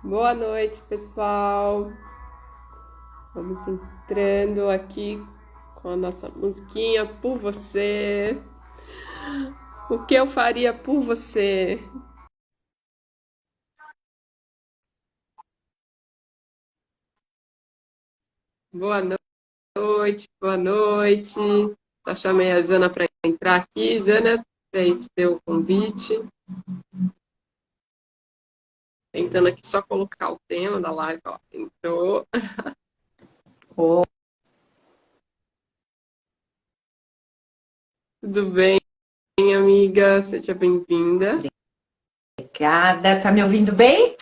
Boa noite, pessoal. Vamos entrando aqui com a nossa musiquinha por você. O que eu faria por você? Boa noite, boa noite. Já chamei a Jana para entrar aqui. Jana, a gente deu o convite. Tentando aqui só colocar o tema da live. Ó, entrou. Tudo bem, amiga? Seja bem-vinda. Obrigada. Tá me ouvindo bem?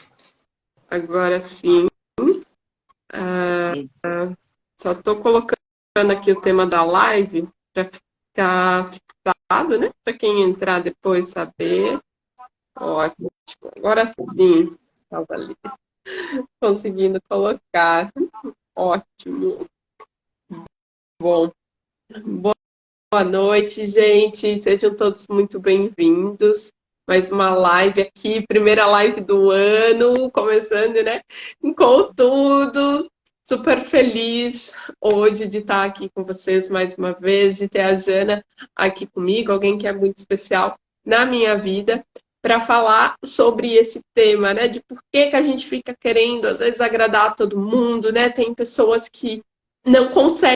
Agora sim. Só estou colocando aqui o tema da live para ficar fixado, né? Para quem entrar depois saber. Ótimo. Agora sim, estava ali conseguindo colocar. Ótimo. Bom, boa noite, gente. Sejam todos muito bem-vindos. Mais uma live aqui, primeira live do ano, começando, né? Com tudo. Super feliz hoje de estar aqui com vocês mais uma vez, de ter a Jana aqui comigo, alguém que é muito especial na minha vida, para falar sobre esse tema, né? De por que a gente fica querendo, às vezes, agradar a todo mundo, né? Tem pessoas que não conseguem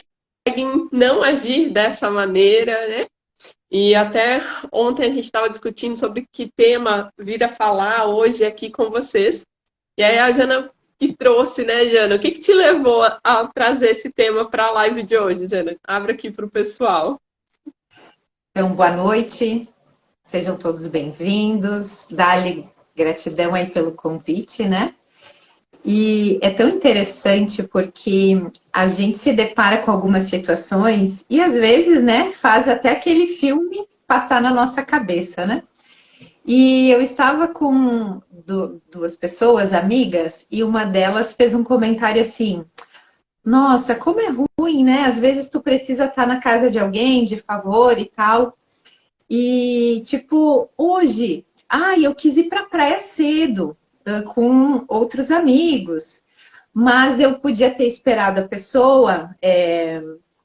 não agir dessa maneira, né? E até ontem a gente estava discutindo sobre que tema vir a falar hoje aqui com vocês. E aí a Jana que trouxe, né, Jana? O que te levou a trazer esse tema para a live de hoje, Jana? Abre aqui para o pessoal. Então, boa noite. Sejam todos bem-vindos. Dá-lhe gratidão aí pelo convite, né? E é tão interessante porque a gente se depara com algumas situações e às vezes, né, faz até aquele filme passar na nossa cabeça, né? E eu estava com duas pessoas, amigas, e uma delas fez um comentário assim: Nossa, como é ruim, né? Às vezes tu precisa estar na casa de alguém, de favor e tal. E, tipo, hoje, eu quis ir pra praia cedo, com outros amigos. Mas eu podia ter esperado a pessoa,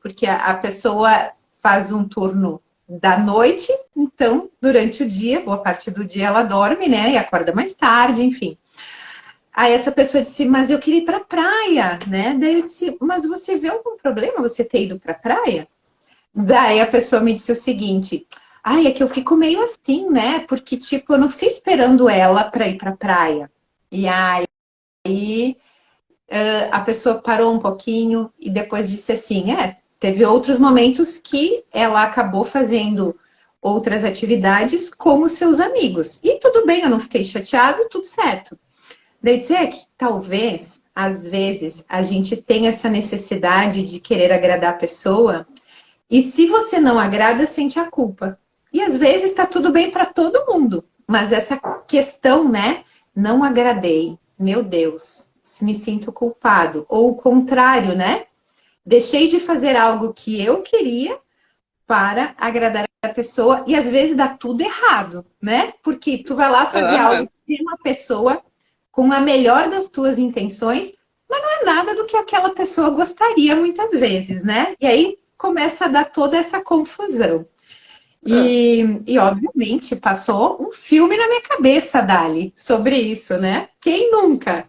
porque a pessoa faz um turno da noite, então, durante o dia, boa parte do dia ela dorme, né? E acorda mais tarde, enfim. Aí essa pessoa disse, mas eu queria ir pra praia, né? Daí eu disse, mas você vê algum problema você ter ido pra praia? Daí a pessoa me disse o seguinte, é que eu fico meio assim, né? Porque, tipo, eu não fiquei esperando ela pra ir pra praia. E aí a pessoa parou um pouquinho e depois disse assim, teve outros momentos que ela acabou fazendo outras atividades com os seus amigos. E tudo bem, eu não fiquei chateado, tudo certo. Daí dizer que talvez, às vezes, a gente tem essa necessidade de querer agradar a pessoa e se você não agrada, sente a culpa. E às vezes está tudo bem para todo mundo, mas essa questão, né? Não agradei, meu Deus, me sinto culpado. Ou o contrário, né? Deixei de fazer algo que eu queria para agradar a pessoa e às vezes dá tudo errado, né? Porque tu vai lá fazer Aham. algo de uma pessoa com a melhor das tuas intenções, mas não é nada do que aquela pessoa gostaria muitas vezes, né? E aí começa a dar toda essa confusão. E obviamente passou um filme na minha cabeça, Dali, sobre isso, né? Quem nunca?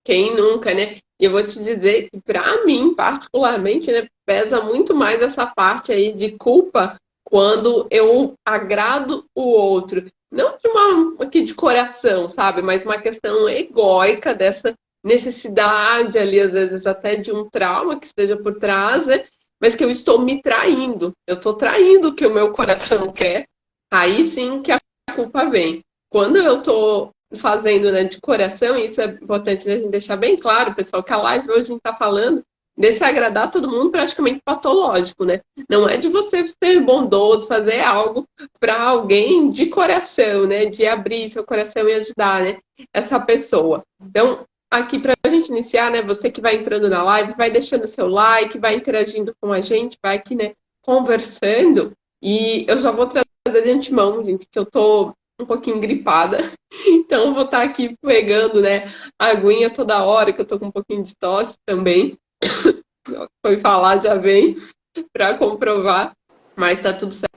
Quem nunca, né? E eu vou te dizer que, para mim, particularmente, né, pesa muito mais essa parte aí de culpa quando eu agrado o outro. Não de uma aqui de coração, sabe? Mas uma questão egóica dessa necessidade ali, às vezes até de um trauma que esteja por trás, né? Mas que eu estou me traindo. Eu estou traindo o que o meu coração quer. Aí sim que a culpa vem. Quando eu estou fazendo, né, de coração, e isso é importante a gente deixar bem claro, pessoal, que a live hoje a gente está falando desse agradar todo mundo praticamente patológico, né? Não é de você ser bondoso, fazer algo para alguém de coração, né? De abrir seu coração e ajudar, né? Essa pessoa. Então, aqui para a gente iniciar, né? Você que vai entrando na live, vai deixando seu like, vai interagindo com a gente, vai aqui, né? Conversando. E eu já vou trazer de antemão, gente, que eu tô um pouquinho gripada, então eu vou estar aqui pegando, né, a aguinha toda hora, que eu tô com um pouquinho de tosse também. Foi falar, já vem para comprovar, mas tá tudo certo.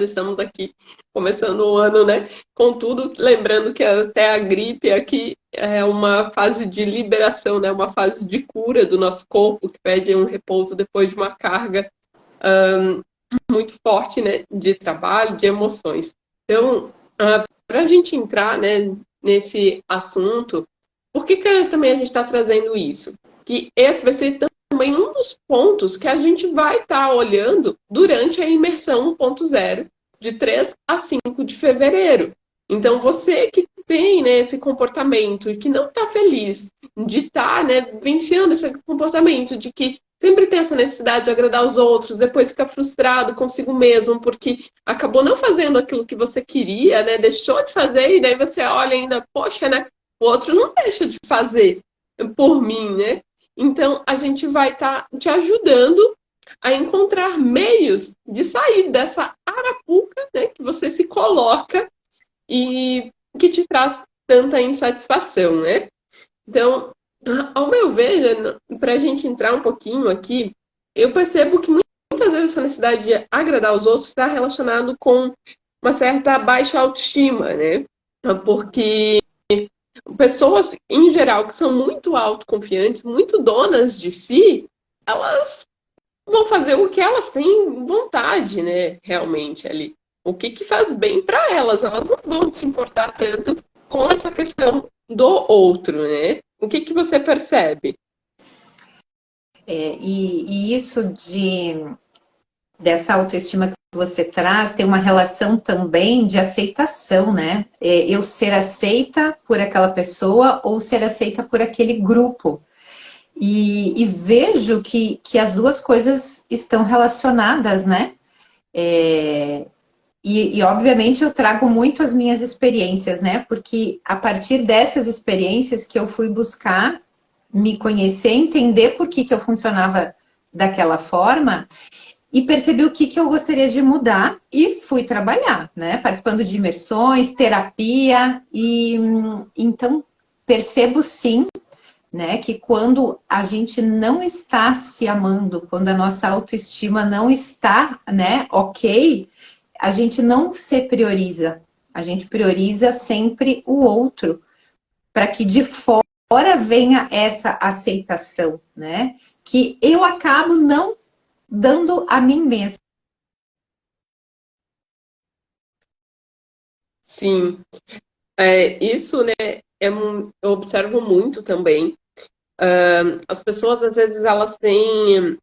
Estamos aqui começando o ano, né? Contudo, lembrando que até a gripe aqui é uma fase de liberação, né? Uma fase de cura do nosso corpo, que pede um repouso depois de uma carga muito forte, né? De trabalho, de emoções. Então, para a gente entrar, né, nesse assunto, por que também a gente está trazendo isso? Que esse vai ser também um dos pontos que a gente vai estar olhando durante a imersão 1.0, de 3 a 5 de fevereiro. Então, você que tem, né, esse comportamento e que não está feliz de estar, né, vencendo esse comportamento, de que sempre tem essa necessidade de agradar os outros, depois fica frustrado consigo mesmo, porque acabou não fazendo aquilo que você queria, né, deixou de fazer, e daí você olha ainda, poxa, né, o outro não deixa de fazer por mim, né? Então, a gente vai estar te ajudando a encontrar meios de sair dessa arapuca, né, que você se coloca e que te traz tanta insatisfação, né? Então, ao meu ver, para a gente entrar um pouquinho aqui, eu percebo que muitas vezes essa necessidade de agradar os outros está relacionado com uma certa baixa autoestima, né? Porque pessoas, em geral, que são muito autoconfiantes, muito donas de si, elas vão fazer o que elas têm vontade, né? Realmente ali. O que faz bem para elas. Elas não vão se importar tanto com essa questão do outro, né? O que você percebe? E isso dessa autoestima que você traz tem uma relação também de aceitação, né? Eu ser aceita por aquela pessoa ou ser aceita por aquele grupo. E vejo que as duas coisas estão relacionadas, né? E, obviamente, eu trago muito as minhas experiências, né? Porque a partir dessas experiências que eu fui buscar me conhecer, entender por que eu funcionava daquela forma e percebi o que eu gostaria de mudar e fui trabalhar, né? Participando de imersões, terapia e então percebo sim, né, que quando a gente não está se amando, quando a nossa autoestima não está, né, ok, a gente não se prioriza. A gente prioriza sempre o outro, para que de fora venha essa aceitação, né? Que eu acabo não dando a mim mesma. Sim, isso, né, eu observo muito também. As pessoas, às vezes, elas têm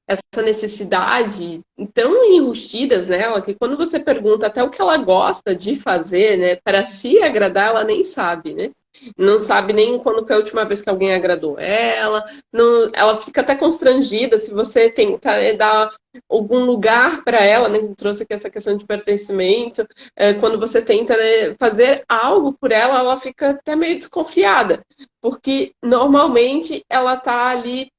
essa necessidade tão enrustidas nela que quando você pergunta até o que ela gosta de fazer, né, para se agradar, ela nem sabe, né? Não sabe nem quando foi a última vez que alguém agradou ela, não, ela fica até constrangida se você tentar, né, dar algum lugar para ela, né? Trouxe aqui essa questão de pertencimento. Quando você tenta, né, fazer algo por ela, ela fica até meio desconfiada, porque normalmente ela tá ali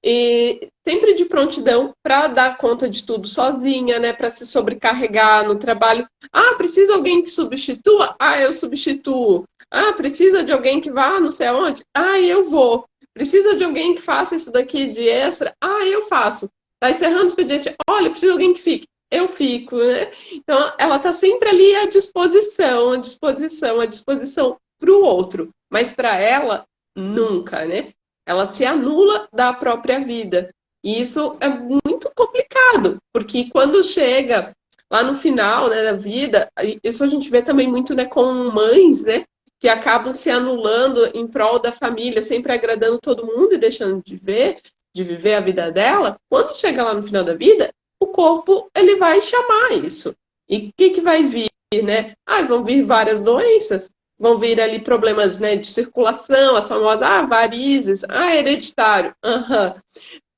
e sempre de prontidão para dar conta de tudo sozinha, né? Para se sobrecarregar no trabalho. Ah, precisa alguém que substitua? Ah, eu substituo. Ah, precisa de alguém que vá não sei aonde? Ah, eu vou. Precisa de alguém que faça isso daqui de extra? Ah, eu faço. Tá encerrando o expediente. Olha, precisa de alguém que fique. Eu fico, né? Então, ela tá sempre ali à disposição, à disposição, à disposição para o outro. Mas para ela, nunca, né? Ela se anula da própria vida. E isso é muito complicado, porque quando chega lá no final, né, da vida, isso a gente vê também muito, né, com mães, né, que acabam se anulando em prol da família, sempre agradando todo mundo e deixando de viver a vida dela. Quando chega lá no final da vida, o corpo ele vai chamar isso. E o que vai vir, né? Ah, vão vir várias doenças, vão vir ali problemas, né, de circulação, as famosas varizes, hereditário. Uhum.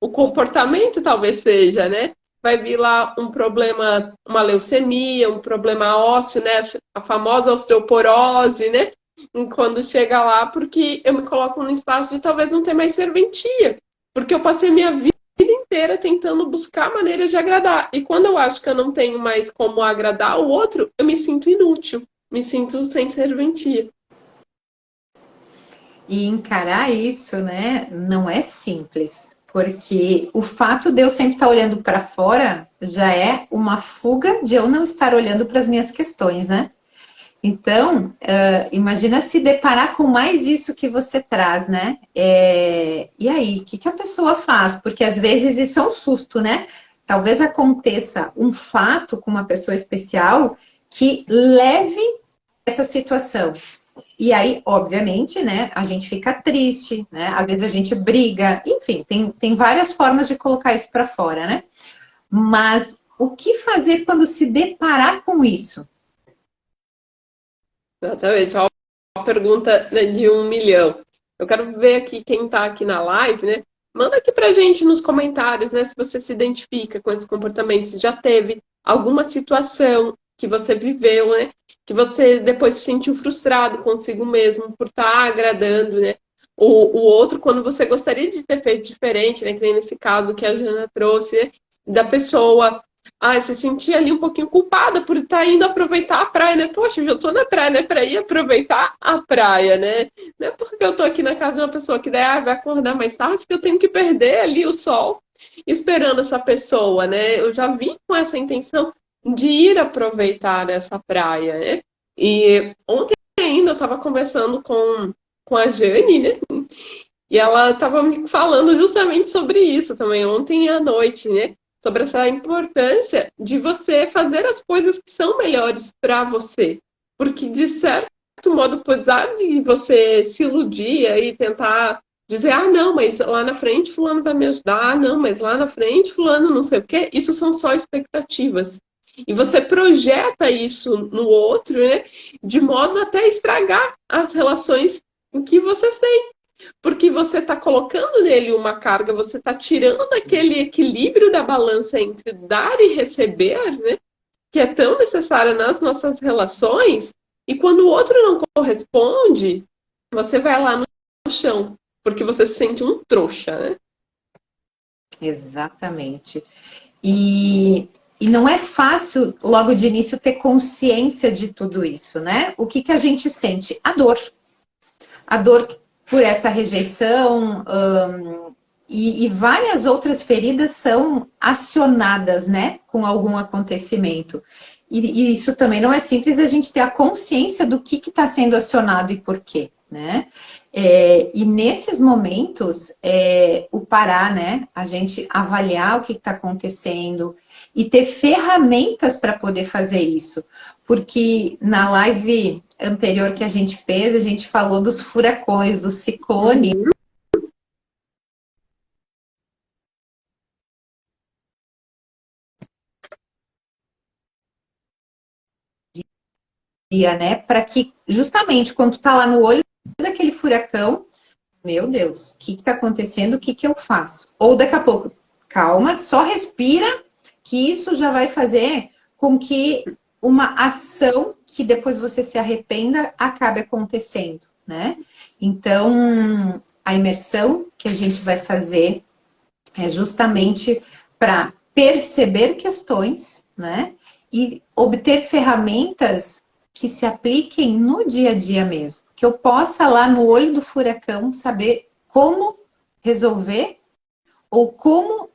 O comportamento talvez seja, né? Vai vir lá um problema, uma leucemia, um problema ósseo, né? A famosa osteoporose, né? E quando chega lá, porque eu me coloco num espaço de talvez não ter mais serventia, porque eu passei minha vida inteira tentando buscar maneiras de agradar. E quando eu acho que eu não tenho mais como agradar o outro, eu me sinto inútil, me sinto sem serventia. E encarar isso, né, não é simples, porque o fato de eu sempre estar olhando para fora já é uma fuga de eu não estar olhando para as minhas questões, né? Então, imagina se deparar com mais isso que você traz, né? E aí, o que a pessoa faz? Porque às vezes isso é um susto, né? Talvez aconteça um fato com uma pessoa especial que leve essa situação. E aí, obviamente, né, a gente fica triste, né? Às vezes a gente briga, enfim, tem várias formas de colocar isso para fora, né? Mas o que fazer quando se deparar com isso? Exatamente, ó, uma pergunta, né, de 1 milhão. Eu quero ver aqui quem está aqui na live, né? Manda aqui pra gente nos comentários, né? Se você se identifica com esses comportamentos, já teve alguma situação que você viveu, né? Que você depois se sentiu frustrado consigo mesmo por estar agradando, né? O outro, quando você gostaria de ter feito diferente, né? Que nem nesse caso que a Jana trouxe, né? Da pessoa se sentir ali um pouquinho culpada por estar indo aproveitar a praia, né? Poxa, eu já tô na praia, né? Para ir aproveitar a praia, né? Não é porque eu tô aqui na casa de uma pessoa que daí, vai acordar mais tarde que eu tenho que perder ali o sol esperando essa pessoa, né? Eu já vim com essa intenção de ir aproveitar essa praia, né? E ontem ainda eu estava conversando com a Jane, né? E ela estava me falando justamente sobre isso também, ontem à noite, né? Sobre essa importância de você fazer as coisas que são melhores para você. Porque, de certo modo, apesar de você se iludir e tentar dizer, não, mas lá na frente fulano vai me ajudar, não, mas lá na frente fulano não sei o quê, isso são só expectativas. E você projeta isso no outro, né? De modo até a estragar as relações em que vocês têm. Porque você está colocando nele uma carga, você está tirando aquele equilíbrio da balança entre dar e receber, né? Que é tão necessária nas nossas relações. E quando o outro não corresponde, você vai lá no chão, porque você se sente um trouxa, né? Exatamente. E não é fácil, logo de início, ter consciência de tudo isso, né? O que a gente sente? A dor. A dor por essa rejeição, e várias outras feridas são acionadas, né? Com algum acontecimento. E isso também não é simples a gente ter a consciência do que está sendo acionado e por quê, né? E nesses momentos, o parar, né? A gente avaliar o que está acontecendo e ter ferramentas para poder fazer isso. Porque na live anterior que a gente fez, a gente falou dos furacões, dos ciclones. Né? Para que justamente quando tu tá lá no olho daquele furacão, meu Deus, o que está acontecendo? O que eu faço? Ou daqui a pouco, calma, só respira, que isso já vai fazer com que uma ação que depois você se arrependa acabe acontecendo, né? Então, a imersão que a gente vai fazer é justamente para perceber questões, né? E obter ferramentas que se apliquem no dia a dia mesmo. Que eu possa lá no olho do furacão saber como resolver ou como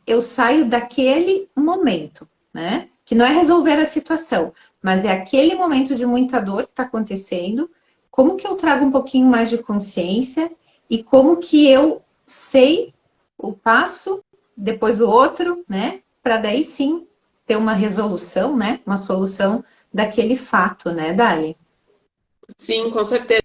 eu saio daquele momento, né? Que não é resolver a situação, mas é aquele momento de muita dor que está acontecendo. Como que eu trago um pouquinho mais de consciência e como que eu sei o passo, depois o outro, né? Para daí sim ter uma resolução, né? Uma solução daquele fato, né, Dali? Sim, com certeza.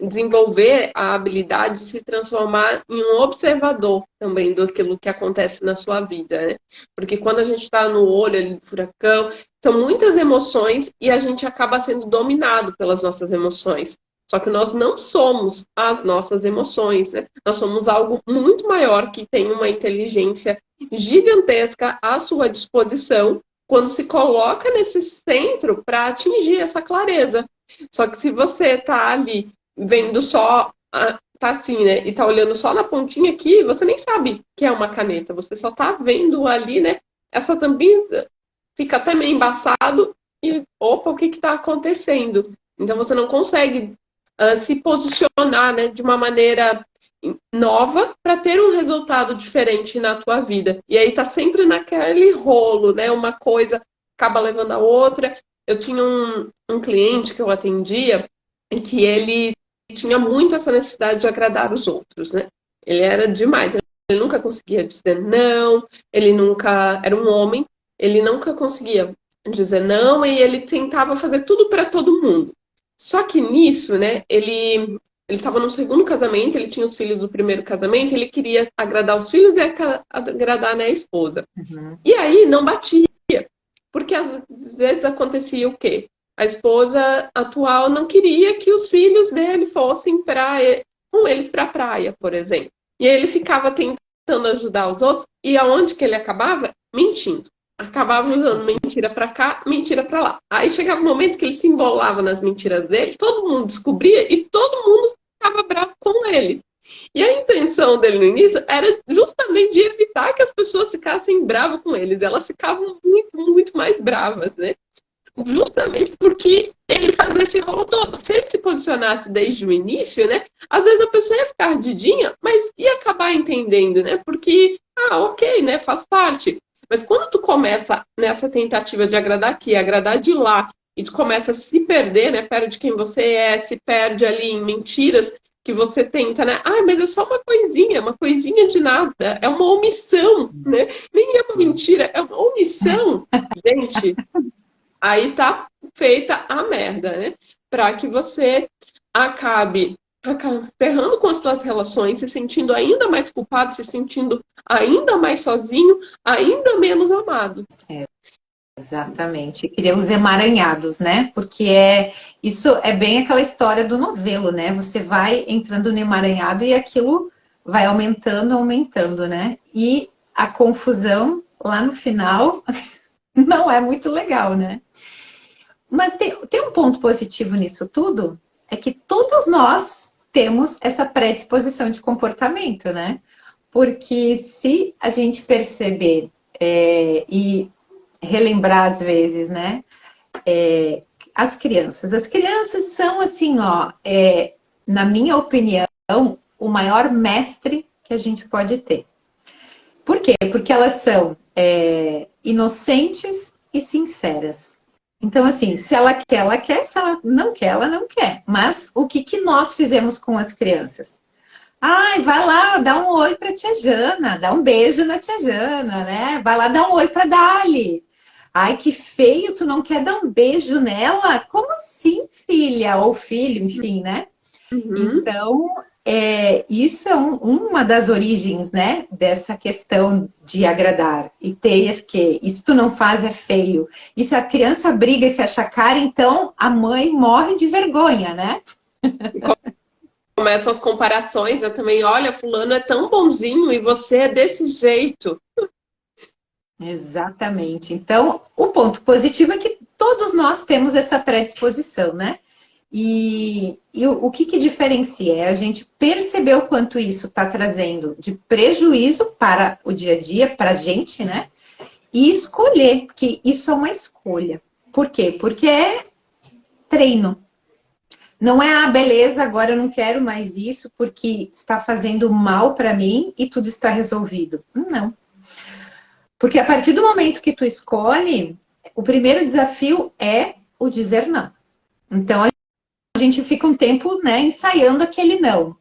Desenvolver a habilidade de se transformar em um observador também daquilo que acontece na sua vida, né? Porque quando a gente está no olho ali do furacão, são muitas emoções e a gente acaba sendo dominado pelas nossas emoções. Só que nós não somos as nossas emoções, né? Nós somos algo muito maior que tem uma inteligência gigantesca à sua disposição quando se coloca nesse centro para atingir essa clareza. Só que se você tá ali vendo só, tá assim, né? E tá olhando só na pontinha aqui, você nem sabe que é uma caneta. Você só tá vendo ali, né? Essa tampinha fica até meio embaçado e, opa, o que que tá acontecendo? Então você não consegue se posicionar, né, de uma maneira nova para ter um resultado diferente na tua vida. E aí tá sempre naquele rolo, né? Uma coisa acaba levando a outra. Eu tinha um cliente que eu atendia e que ele tinha muito essa necessidade de agradar os outros, né? Ele era demais. Ele nunca conseguia dizer não, ele nunca era um homem, ele nunca conseguia dizer não e ele tentava fazer tudo para todo mundo. Só que nisso, né, ele estava no segundo casamento, ele tinha os filhos do primeiro casamento, ele queria agradar os filhos e agradar, né, a esposa. Uhum. E aí não batia, porque às vezes acontecia o quê? A esposa atual não queria que os filhos dele fossem com eles para a praia, por exemplo. E aí ele ficava tentando ajudar os outros, e aonde que ele acabava? Mentindo. Acabava usando mentira para cá, mentira para lá. Aí chegava um momento que ele se embolava nas mentiras dele, todo mundo descobria e todo mundo ficava bravo com ele. E a intenção dele no início era justamente de evitar que as pessoas ficassem bravas com eles. Elas ficavam muito, muito mais bravas, né? Justamente porque ele fazia esse rolo todo. Se ele se posicionasse desde o início, né? Às vezes a pessoa ia ficar ardidinha, mas ia acabar entendendo, né? Porque, ok, né? Faz parte. Mas quando tu começa nessa tentativa de agradar aqui, agradar de lá, e tu começa a se perder, né? Perde quem você é, se perde ali em mentiras que você tenta, né? Mas é só uma coisinha de nada. É uma omissão, né? Nem é uma mentira, é uma omissão. Gente, aí tá feita a merda, né? Para que você acabe ferrando com as suas relações, se sentindo ainda mais culpado, se sentindo ainda mais sozinho, ainda menos amado. Exatamente. Queria os emaranhados, né? Porque isso é bem aquela história do novelo, né? Você vai entrando no emaranhado e aquilo vai aumentando, aumentando, né? E a confusão lá no final não é muito legal, né? Mas tem um ponto positivo nisso tudo, é que todos nós temos essa predisposição de comportamento, né? Porque se a gente perceber e relembrar às vezes, né? As crianças são assim, ó, na minha opinião, o maior mestre que a gente pode ter. Por quê? Porque elas são inocentes e sinceras. Então, assim, se ela quer, ela quer. Se ela não quer, ela não quer. Mas o que nós fizemos com as crianças? Ai, vai lá, dá um oi pra tia Jana, dá um beijo na tia Jana, né? Vai lá dar um oi pra Dali. Ai, que feio, tu não quer dar um beijo nela? Como assim, filha? Ou filho, enfim, né? Uhum. Então, isso é uma das origens, né, dessa questão de agradar e ter que, isso tu não faz é feio. E se a criança briga e fecha a cara, então a mãe morre de vergonha, né? Começam as comparações, eu também, olha, fulano é tão bonzinho e você é desse jeito. Exatamente. Então, o ponto positivo é que todos nós temos essa predisposição, né? E o que diferencia é a gente perceber o quanto isso está trazendo de prejuízo para o dia a dia, para a gente, né? E escolher, porque isso é uma escolha. Por quê? Porque é treino. Não é, beleza, agora eu não quero mais isso porque está fazendo mal para mim e tudo está resolvido. Não. Porque a partir do momento que tu escolhe, o primeiro desafio é o dizer não. Então, a gente fica um tempo, né, ensaiando aquele não.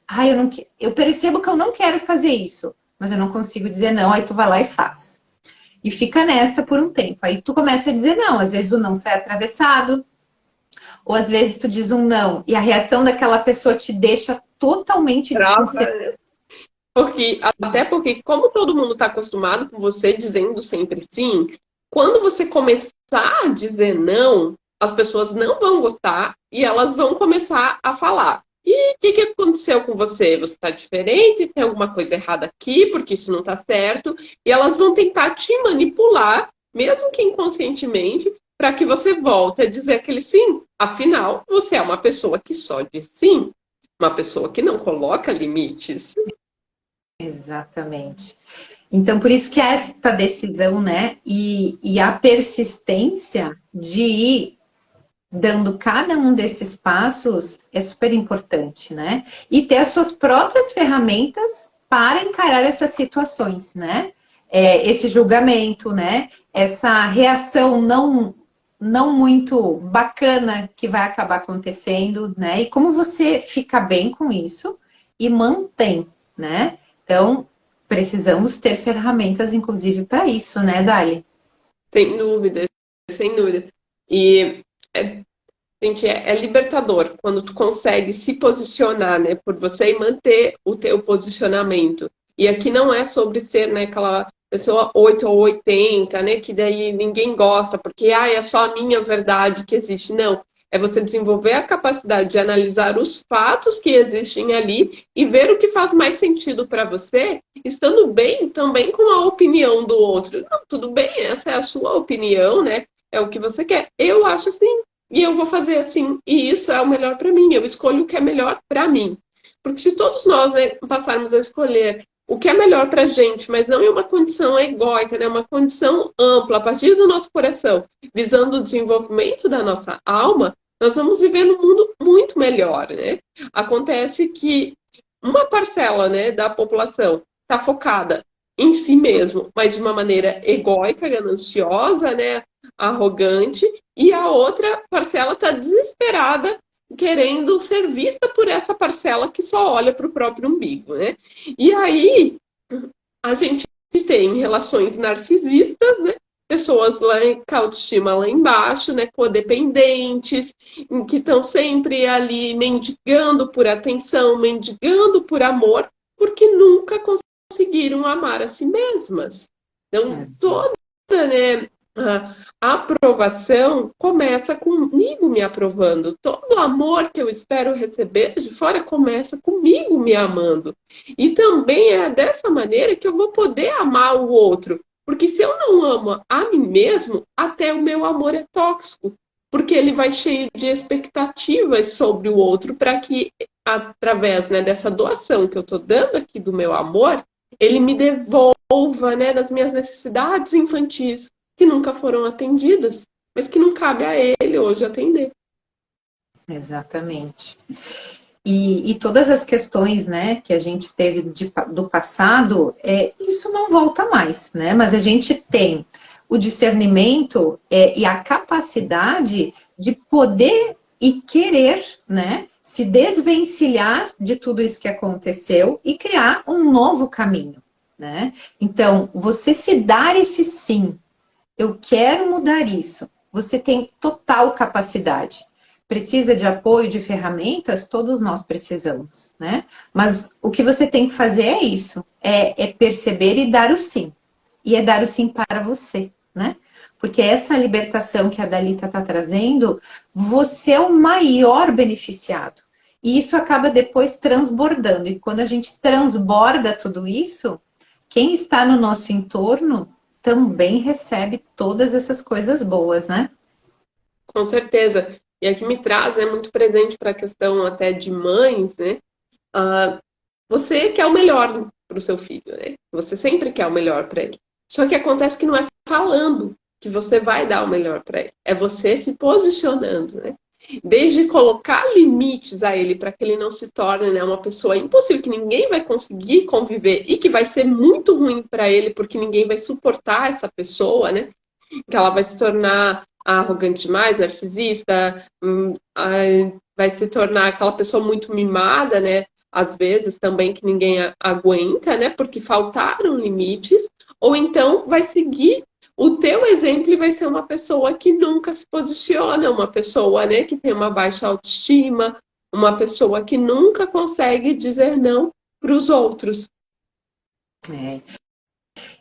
Eu percebo que eu não quero fazer isso, mas eu não consigo dizer não, aí tu vai lá e faz. E fica nessa por um tempo. Aí tu começa a dizer não, às vezes o não sai atravessado, ou às vezes tu diz um não, e a reação daquela pessoa te deixa totalmente desconcertado. Até porque, como todo mundo está acostumado com você dizendo sempre sim, quando você começar a dizer não, as pessoas não vão gostar e elas vão começar a falar. E o que aconteceu com você? Você está diferente? Tem alguma coisa errada aqui? Porque isso não está certo. E elas vão tentar te manipular, mesmo que inconscientemente, para que você volte a dizer aquele sim. Afinal, você é uma pessoa que só diz sim. uma pessoa que não coloca limites. Exatamente. Então, por isso que esta decisão, né, e a persistência de ir dando cada um desses passos é super importante, né? E ter as suas próprias ferramentas para encarar essas situações, né? Esse julgamento, né? Essa reação não muito bacana que vai acabar acontecendo, né? E como você fica bem com isso e mantém, né? Então, precisamos ter ferramentas, inclusive, para isso, né, Dali? Sem dúvida, sem dúvida. E, gente, é libertador quando tu consegue se posicionar, né, por você e manter o teu posicionamento. E aqui não é sobre ser, né, aquela pessoa 8 ou 80, né, que daí ninguém gosta, porque é só a minha verdade que existe. Não. É você desenvolver a capacidade de analisar os fatos que existem ali e ver o que faz mais sentido para você, estando bem também com a opinião do outro. Não, tudo bem, essa é a sua opinião, né? É o que você quer. Eu acho assim, e eu vou fazer assim, e isso é o melhor para mim. Eu escolho o que é melhor para mim. Porque se todos nós, né, passarmos a escolher o que é melhor para a gente, mas não em uma condição egóica, né, uma condição ampla, a partir do nosso coração, visando o desenvolvimento da nossa alma, nós vamos viver num mundo muito melhor, né? Acontece que uma parcela, né, da população está focada em si mesmo, mas de uma maneira egóica, gananciosa, né, arrogante, e a outra parcela está desesperada, querendo ser vista por essa parcela que só olha para o próprio umbigo, né? E aí a gente tem relações narcisistas, né? Pessoas lá com a autoestima lá embaixo, né? Codependentes, que estão sempre ali mendigando por atenção, mendigando por amor, porque nunca conseguiram amar a si mesmas. Então, toda, né, a aprovação começa comigo me aprovando. Todo amor que eu espero receber de fora começa comigo me amando. E também é dessa maneira que eu vou poder amar o outro. Porque se eu não amo a mim mesmo, até o meu amor é tóxico. Porque ele vai cheio de expectativas sobre o outro para que, através, né, dessa doação que eu estou dando aqui do meu amor, ele me devolva, né, das minhas necessidades infantis que nunca foram atendidas, mas que não cabe a ele hoje atender. Exatamente. E todas as questões, né, que a gente teve do passado, isso não volta mais, né? Mas a gente tem o discernimento e a capacidade de poder e querer, né, se desvencilhar de tudo isso que aconteceu e criar um novo caminho, né? Então, você se dar esse sim, eu quero mudar isso, você tem total capacidade. Precisa de apoio, de ferramentas? Todos nós precisamos, né? Mas o que você tem que fazer é isso, é perceber e dar o sim. E é dar o sim para você, né? Porque essa libertação que a Dalita está trazendo, você é o maior beneficiado. E isso acaba depois transbordando. E quando a gente transborda tudo isso, quem está no nosso entorno também recebe todas essas coisas boas, né? Com certeza. E aqui me traz, é muito presente para a questão até de mães, né? Você quer o melhor para o seu filho, né? Você sempre quer o melhor para ele. Só que acontece que não é falando que você vai dar o melhor para ele. É você se posicionando, né? Desde colocar limites a ele para que ele não se torne, né, uma pessoa impossível, que ninguém vai conseguir conviver e que vai ser muito ruim para ele, porque ninguém vai suportar essa pessoa, né? Que ela vai se tornar arrogante demais, narcisista, vai se tornar aquela pessoa muito mimada, né? Às vezes também que ninguém aguenta, né? Porque faltaram limites, ou então vai seguir o teu exemplo e vai ser uma pessoa que nunca se posiciona, uma pessoa, né, que tem uma baixa autoestima, uma pessoa que nunca consegue dizer não para os outros.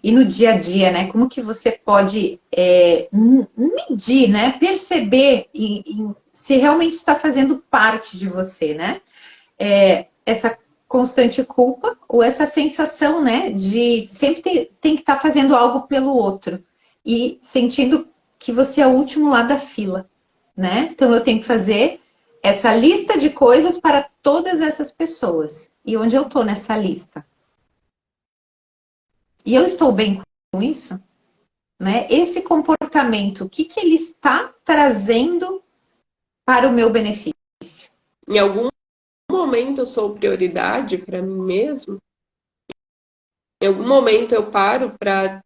E no dia a dia, né? Como que você pode medir, né? Perceber se realmente está fazendo parte de você, né? Essa constante culpa ou essa sensação, né? De sempre tem que estar fazendo algo pelo outro e sentindo que você é o último lá da fila, né? Então eu tenho que fazer essa lista de coisas para todas essas pessoas. E onde eu estou nessa lista? E eu estou bem com isso? Né? Esse comportamento, o que ele está trazendo para o meu benefício? Em algum momento eu sou prioridade para mim mesmo? Em algum momento eu paro para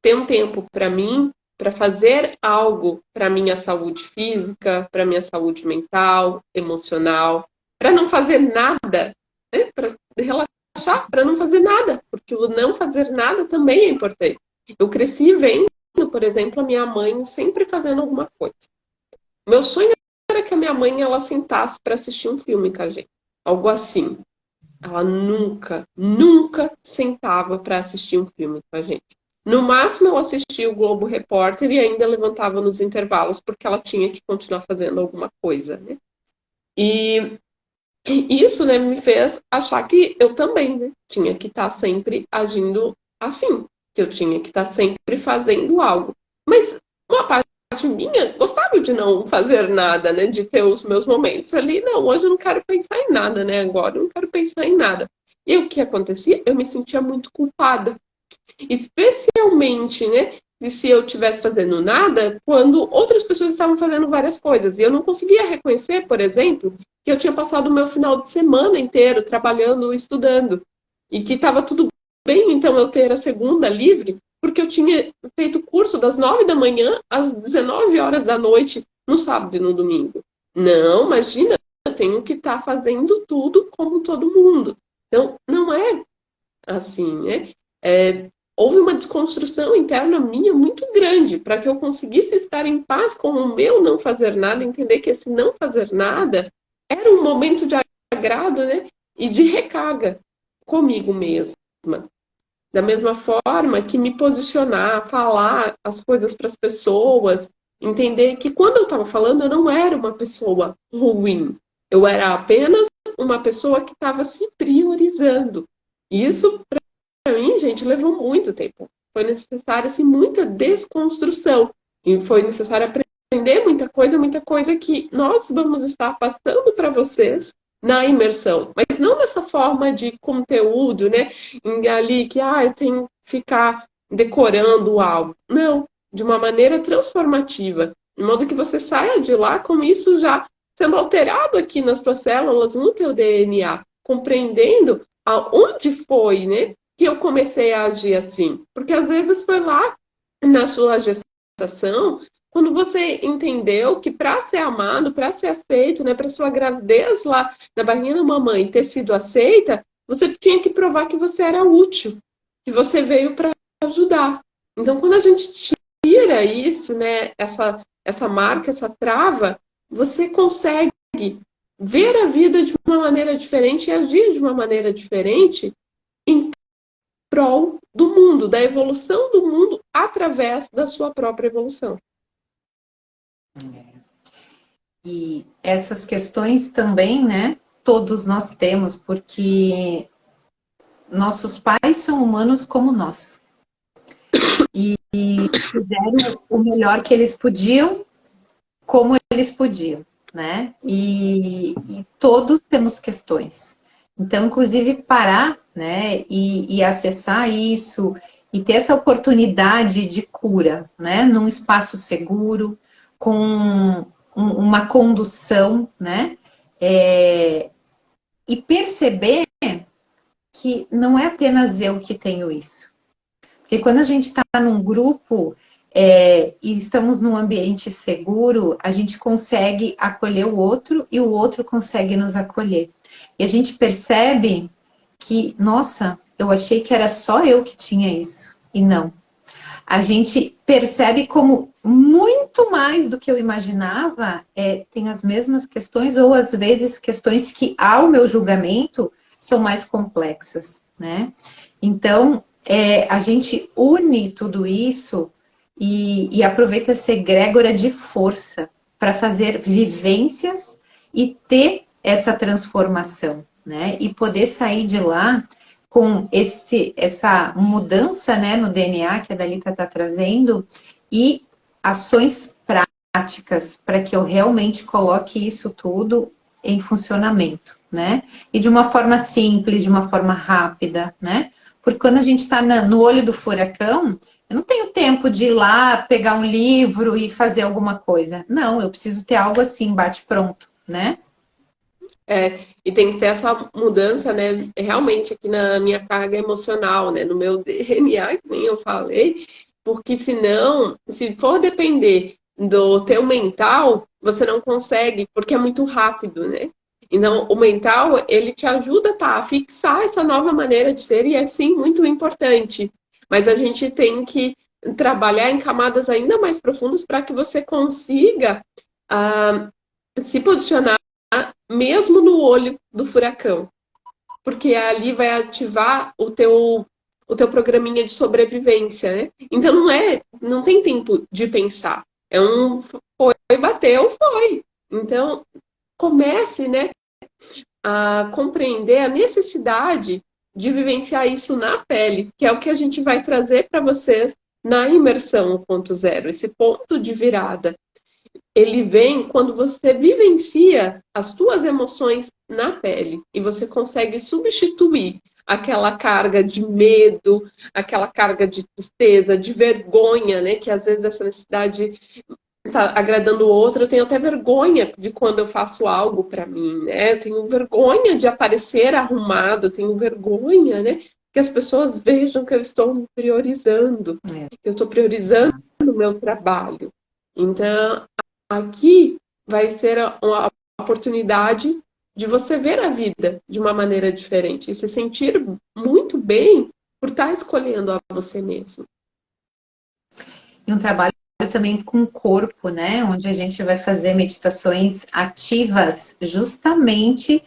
ter um tempo para mim, para fazer algo para minha saúde física, para minha saúde mental, emocional, para não fazer nada, né? Para relaxar, para não fazer nada, porque o não fazer nada também é importante. Eu cresci vendo, por exemplo, a minha mãe sempre fazendo alguma coisa. Meu sonho era que a minha mãe ela sentasse para assistir um filme com a gente, algo assim. Ela nunca sentava para assistir um filme com a gente. No máximo, eu assistia o Globo Repórter e ainda levantava nos intervalos, porque ela tinha que continuar fazendo alguma coisa, né? E isso, né, me fez achar que eu também, né, tinha que estar sempre agindo assim, que eu tinha que estar sempre fazendo algo. Mas uma parte minha gostava de não fazer nada, né, de ter os meus momentos ali. Não, hoje eu não quero pensar em nada, né, agora eu não quero pensar em nada. E o que acontecia? Eu me sentia muito culpada. Especialmente, né, de se eu estivesse fazendo nada, quando outras pessoas estavam fazendo várias coisas. E eu não conseguia reconhecer, por exemplo, que eu tinha passado o meu final de semana inteiro trabalhando, estudando. E que estava tudo bem, então, eu ter a segunda livre, porque eu tinha feito curso das 9 da manhã às 19 horas da noite, no sábado e no domingo. Não, imagina, eu tenho que estar fazendo tudo como todo mundo. Então, não é assim, né? Houve uma desconstrução interna minha muito grande para que eu conseguisse estar em paz com o meu não fazer nada, entender que esse não fazer nada era um momento de agrado, né? E de recarga comigo mesma. Da mesma forma que me posicionar, falar as coisas para as pessoas, entender que quando eu estava falando eu não era uma pessoa ruim, eu era apenas uma pessoa que estava se priorizando. Isso para mim, gente, levou muito tempo. Foi necessária assim, muita desconstrução. E foi necessário aprender muita coisa que nós vamos estar passando para vocês na imersão. Mas não dessa forma de conteúdo, né? Ali que eu tenho que ficar decorando algo. Não, de uma maneira transformativa. De modo que você saia de lá com isso já sendo alterado aqui nas suas células, no teu DNA, compreendendo aonde foi, né? Que eu comecei a agir assim. Porque às vezes foi lá na sua gestação, quando você entendeu que para ser amado, para ser aceito, né, para sua gravidez lá na barriga da mamãe ter sido aceita, você tinha que provar que você era útil, que você veio para ajudar. Então, quando a gente tira isso, né, essa marca, essa trava, você consegue ver a vida de uma maneira diferente e agir de uma maneira diferente em prol do mundo, da evolução do mundo através da sua própria evolução. E essas questões também, né, todos nós temos, porque nossos pais são humanos como nós. E fizeram o melhor que eles podiam, como eles podiam, né? E todos temos questões. Então, inclusive, parar, né, e acessar isso, e ter essa oportunidade de cura, né, num espaço seguro, com uma condução, né, e perceber que não é apenas eu que tenho isso. Porque quando a gente está num grupo e estamos num ambiente seguro, a gente consegue acolher o outro e o outro consegue nos acolher. E a gente percebe que, nossa, eu achei que era só eu que tinha isso. E não. A gente percebe como muito mais do que eu imaginava tem as mesmas questões, ou às vezes questões que, ao meu julgamento, são mais complexas, né? Então, a gente une tudo isso e aproveita essa egrégora de força para fazer vivências e ter essa transformação, né? E poder sair de lá com essa mudança, né, no DNA que a Dalita está trazendo e ações práticas para que eu realmente coloque isso tudo em funcionamento, né? E de uma forma simples, de uma forma rápida, né? Porque quando a gente está no olho do furacão, eu não tenho tempo de ir lá, pegar um livro e fazer alguma coisa. Não, eu preciso ter algo assim, bate-pronto, né? E tem que ter essa mudança, né? Realmente aqui na minha carga emocional, né? No meu DNA, que nem eu falei, porque senão, se for depender do teu mental, você não consegue, porque é muito rápido, né? Então, o mental, ele te ajuda, tá, a fixar essa nova maneira de ser e é sim muito importante. Mas a gente tem que trabalhar em camadas ainda mais profundas para que você consiga se posicionar mesmo no olho do furacão, porque ali vai ativar o teu programinha de sobrevivência, né? Então não tem tempo de pensar. É um foi, bateu, foi. Então comece, né, a compreender a necessidade de vivenciar isso na pele, que é o que a gente vai trazer para vocês na imersão 1.0, esse ponto de virada. Ele vem quando você vivencia as suas emoções na pele e você consegue substituir aquela carga de medo, aquela carga de tristeza, de vergonha, né? Que às vezes essa necessidade está agradando o outro. Eu tenho até vergonha de quando eu faço algo para mim, né? Eu tenho vergonha de aparecer arrumado, eu tenho vergonha, né? Que as pessoas vejam que eu estou me priorizando, que eu estou priorizando o meu trabalho. Então, aqui vai ser uma oportunidade de você ver a vida de uma maneira diferente e se sentir muito bem por estar escolhendo a você mesmo. E um trabalho também com o corpo, né? Onde a gente vai fazer meditações ativas justamente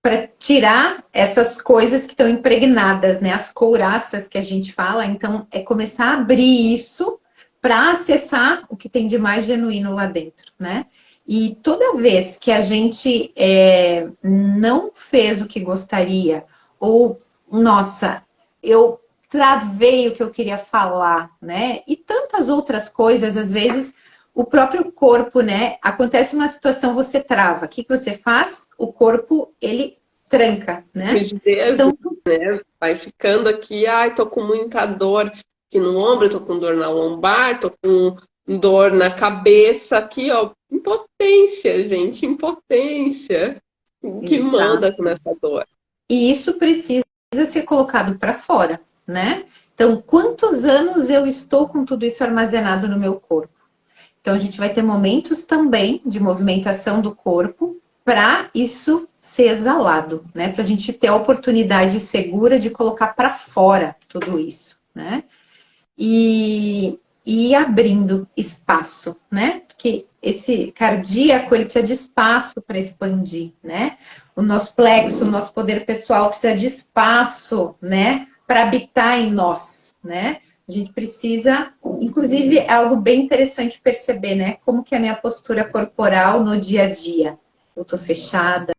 para tirar essas coisas que estão impregnadas, né? As couraças que a gente fala. Então, é começar a abrir isso para acessar o que tem de mais genuíno lá dentro, né? E toda vez que a gente não fez o que gostaria, ou, nossa, eu travei o que eu queria falar, né? E tantas outras coisas, às vezes, o próprio corpo, né? Acontece uma situação, você trava. O que você faz? O corpo, ele tranca, né? Rigidez, então, né? Vai ficando aqui, ai, tô com muita dor aqui no ombro, tô com dor na lombar, tô com dor na cabeça, aqui, ó. Impotência, gente, impotência. Que manda com essa dor. E isso precisa ser colocado para fora, né? Então, quantos anos eu estou com tudo isso armazenado no meu corpo? Então, a gente vai ter momentos também de movimentação do corpo para isso ser exalado, né? Para a gente ter a oportunidade segura de colocar para fora tudo isso, né? E abrindo espaço, né? Porque esse cardíaco, ele precisa de espaço para expandir, né? O nosso plexo, o nosso poder pessoal precisa de espaço, né? Para habitar em nós, né? A gente precisa, inclusive, é algo bem interessante perceber, né? Como que é a minha postura corporal no dia a dia. Eu tô fechada,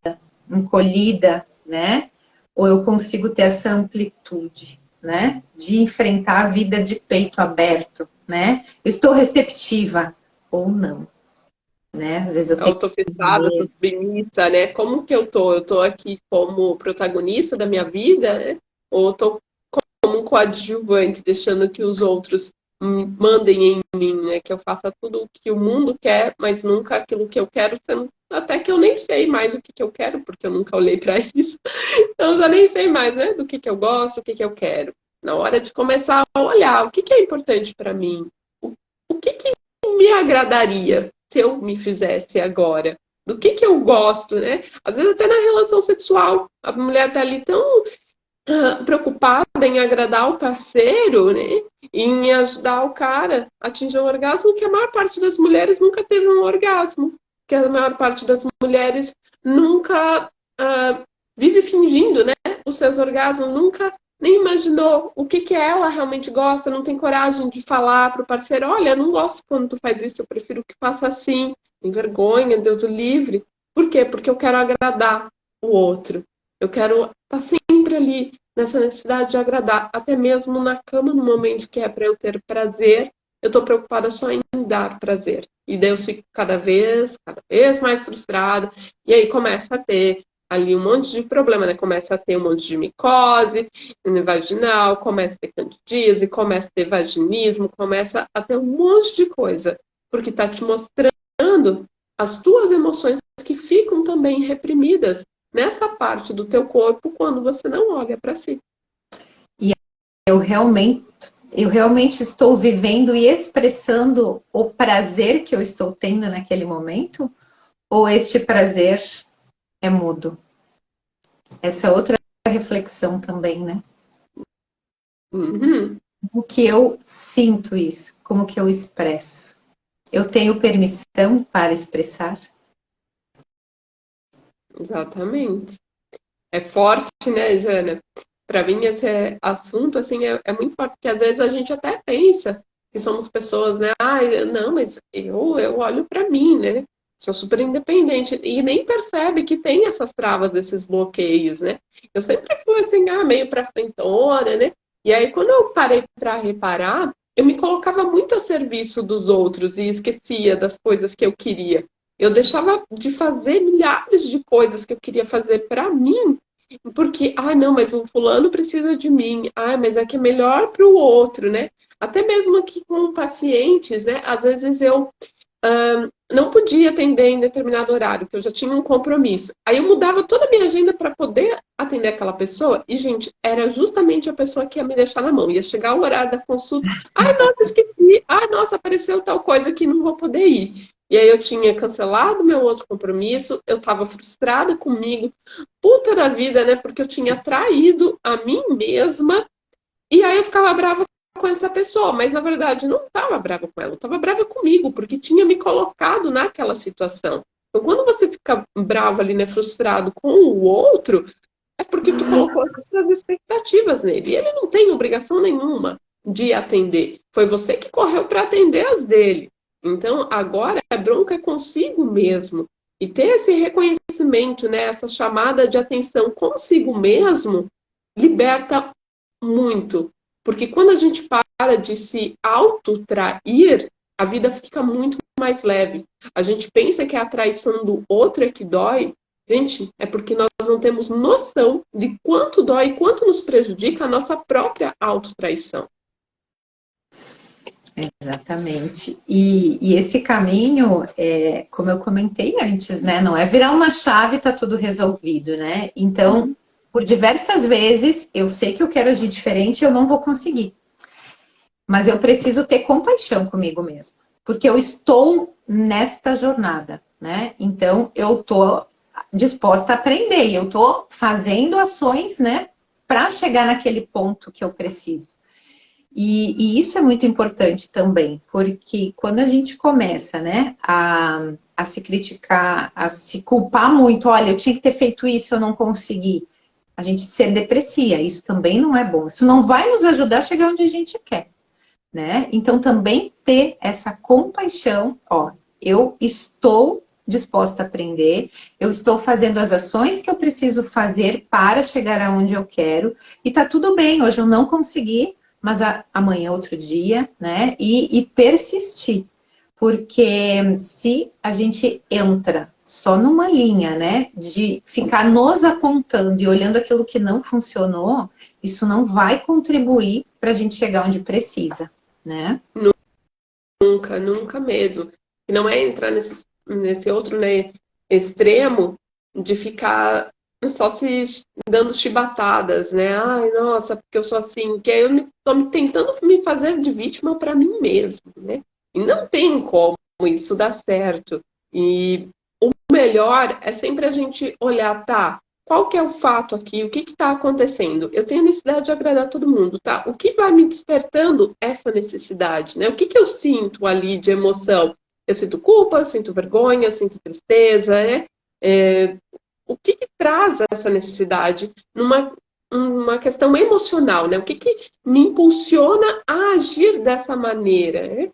encolhida, né? Ou eu consigo ter essa amplitude, né? De enfrentar a vida de peito aberto, né? Eu estou receptiva ou não, né? Às vezes eu tenho... Eu tô fechada, tô submissa, né? Como que eu tô? Eu tô aqui como protagonista da minha vida, né? Ou eu tô como um coadjuvante, deixando que os outros mandem em mim, né? Que eu faça tudo o que o mundo quer, mas nunca aquilo que eu quero, até que eu nem sei mais o que eu quero, porque eu nunca olhei para isso. Então eu já nem sei mais, né? Do que eu gosto, o que eu quero. Na hora de começar a olhar o que é importante para mim, o que me agradaria se eu me fizesse agora. Do que eu gosto, né? Às vezes até na relação sexual, a mulher tá ali tão preocupada em agradar o parceiro, né? Em ajudar o cara a atingir um orgasmo, que a maior parte das mulheres nunca teve um orgasmo. Que a maior parte das mulheres nunca vive fingindo, né? Os seus orgasmos, nunca nem imaginou o que ela realmente gosta, não tem coragem de falar para o parceiro, olha, eu não gosto quando tu faz isso, eu prefiro que faça assim. Tem vergonha, Deus o livre. Por quê? Porque eu quero agradar o outro. Eu quero estar sempre ali nessa necessidade de agradar, até mesmo na cama, no momento que é para eu ter prazer, eu estou preocupada só em dar prazer. E daí eu fico cada vez mais frustrada. E aí começa a ter ali um monte de problema, né? Começa a ter um monte de micose vaginal, começa a ter candidíase, começa a ter vaginismo, começa a ter um monte de coisa. Porque está te mostrando as tuas emoções que ficam também reprimidas nessa parte do teu corpo quando você não olha para si. E eu realmente estou vivendo e expressando o prazer que eu estou tendo naquele momento? Ou este prazer é mudo? Essa é outra reflexão também, né? Uhum. Como que eu sinto isso? Como que eu expresso? Eu tenho permissão para expressar? Exatamente. É forte, né, Jana? Para mim, esse assunto assim, é muito forte, porque às vezes a gente até pensa que somos pessoas, né? Ah, não, mas eu olho para mim, né? Sou super independente e nem percebe que tem essas travas, esses bloqueios, né? Eu sempre fui assim, meio para frentona, né? E aí, quando eu parei para reparar, eu me colocava muito a serviço dos outros e esquecia das coisas que eu queria. Eu deixava de fazer milhares de coisas que eu queria fazer para mim porque, não, mas o fulano precisa de mim. Mas é que é melhor para o outro, né? Até mesmo aqui com pacientes, né? Às vezes eu não podia atender em determinado horário, porque eu já tinha um compromisso. Aí eu mudava toda a minha agenda para poder atender aquela pessoa, e, gente, era justamente a pessoa que ia me deixar na mão. Ia chegar o horário da consulta. Nossa, esqueci. Nossa, apareceu tal coisa que não vou poder ir. E aí eu tinha cancelado meu outro compromisso, eu estava frustrada comigo, puta da vida, né? Porque eu tinha traído a mim mesma, e aí eu ficava brava com essa pessoa, mas na verdade eu não estava brava com ela, eu estava brava comigo, porque tinha me colocado naquela situação. Então, quando você fica bravo ali, né, frustrado com o outro, é porque tu colocou as expectativas nele. E ele não tem obrigação nenhuma de atender. Foi você que correu para atender as dele. Então, agora a bronca é consigo mesmo. E ter esse reconhecimento, né, essa chamada de atenção consigo mesmo, liberta muito. Porque quando a gente para de se autotrair, a vida fica muito mais leve. A gente pensa que a traição do outro é que dói. Gente, é porque nós não temos noção de quanto dói e quanto nos prejudica a nossa própria autotraição. Exatamente. E esse caminho, como eu comentei antes, né? Não é virar uma chave e tá tudo resolvido, né? Então, por diversas vezes, eu sei que eu quero agir diferente e eu não vou conseguir. Mas eu preciso ter compaixão comigo mesma. Porque eu estou nesta jornada, né? Então, eu tô disposta a aprender. E eu tô fazendo ações, né? Para chegar naquele ponto que eu preciso. E isso é muito importante também, porque quando a gente começa, né, a se criticar, a se culpar muito, olha, eu tinha que ter feito isso, eu não consegui, a gente se deprecia, isso também não é bom, isso não vai nos ajudar a chegar onde a gente quer, né? Então também ter essa compaixão, eu estou disposta a aprender, eu estou fazendo as ações que eu preciso fazer para chegar aonde eu quero, e tá tudo bem, hoje eu não consegui, mas amanhã é outro dia, né? E persistir. Porque se a gente entra só numa linha, né? De ficar nos apontando e olhando aquilo que não funcionou, isso não vai contribuir para a gente chegar onde precisa, né? Nunca, nunca mesmo. E não é entrar nesse outro, né, extremo de ficar só se dando chibatadas, né? Ai, nossa, porque eu sou assim, que aí eu tô tentando me fazer de vítima para mim mesmo, né? E não tem como isso dar certo. E o melhor é sempre a gente olhar, tá? Qual que é o fato aqui? O que está acontecendo? Eu tenho necessidade de agradar todo mundo, tá? O que vai me despertando essa necessidade, né? O que eu sinto ali de emoção? Eu sinto culpa, eu sinto vergonha, eu sinto tristeza, né? O que traz essa necessidade uma questão emocional, né? O que me impulsiona a agir dessa maneira, né?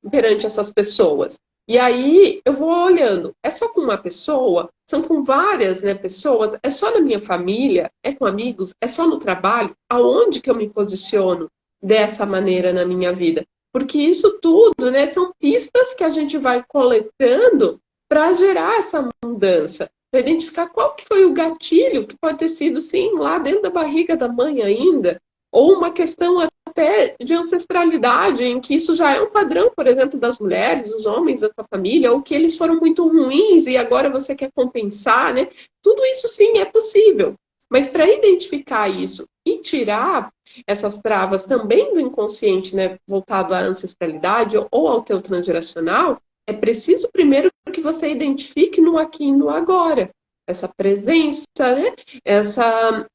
Perante essas pessoas? E aí eu vou olhando, é só com uma pessoa? São com várias, né, pessoas? É só na minha família? É com amigos? É só no trabalho? Aonde que eu me posiciono dessa maneira na minha vida? Porque isso tudo, né, são pistas que a gente vai coletando para gerar essa mudança, para identificar qual que foi o gatilho, que pode ter sido, sim, lá dentro da barriga da mãe ainda, ou uma questão até de ancestralidade, em que isso já é um padrão, por exemplo, das mulheres, dos homens da sua família, ou que eles foram muito ruins e agora você quer compensar, né? Tudo isso, sim, é possível. Mas para identificar isso e tirar essas travas também do inconsciente, né, voltado à ancestralidade ou ao teu transgeracional, é preciso primeiro que você identifique no aqui e no agora. Essa presença, né? Essa...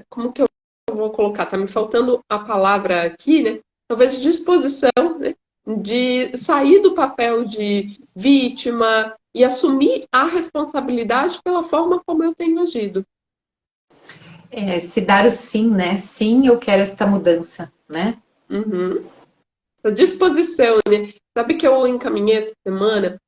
Como que eu vou colocar? Tá me faltando a palavra aqui, né? Talvez disposição, né? De sair do papel de vítima e assumir a responsabilidade pela forma como eu tenho agido. Se dar o sim, né? Sim, eu quero esta mudança, né? Uhum. A disposição, né? Sabe que eu encaminhei essa semana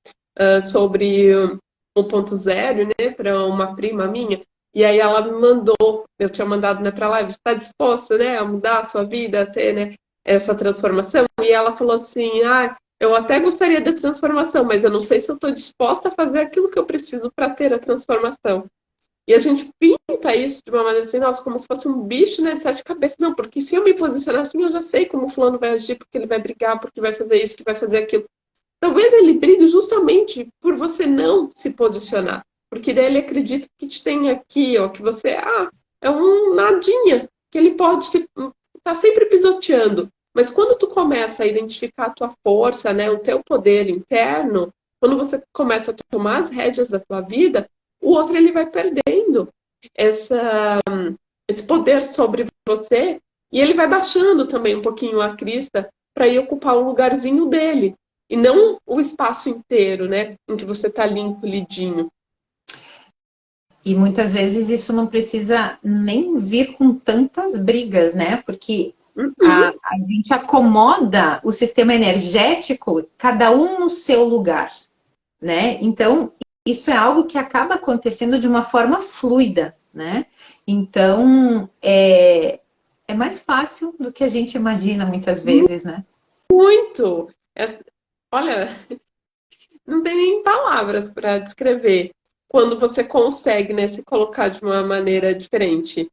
sobre o 1.0, né, para uma prima minha, e aí ela me mandou, eu tinha mandado, né, para lá, você está disposta, né, a mudar a sua vida, a ter, né, essa transformação? E ela falou assim, eu até gostaria da transformação, mas eu não sei se eu estou disposta a fazer aquilo que eu preciso para ter a transformação. E a gente pinta isso de uma maneira assim, nossa, como se fosse um bicho, né, de sete cabeças. Não, porque se eu me posicionar assim, eu já sei como o fulano vai agir, porque ele vai brigar, porque vai fazer isso, que vai fazer aquilo. Talvez ele brigue justamente por você não se posicionar. Porque daí ele acredita que te tem aqui, ó, que você é um nadinha, que ele pode tá sempre pisoteando. Mas quando tu começa a identificar a tua força, né, o teu poder interno, quando você começa a tomar as rédeas da tua vida, o outro ele vai perdendo esse poder sobre você e ele vai baixando também um pouquinho a crista para ir ocupar o lugarzinho dele. E não o espaço inteiro, né? Em que você está limpo, lidinho. E muitas vezes isso não precisa nem vir com tantas brigas, né? Porque a gente acomoda o sistema energético, cada um no seu lugar, né? Então, isso é algo que acaba acontecendo de uma forma fluida, né? Então, é mais fácil do que a gente imagina muitas vezes, né? Muito! Olha, não tem nem palavras para descrever quando você consegue, né, se colocar de uma maneira diferente.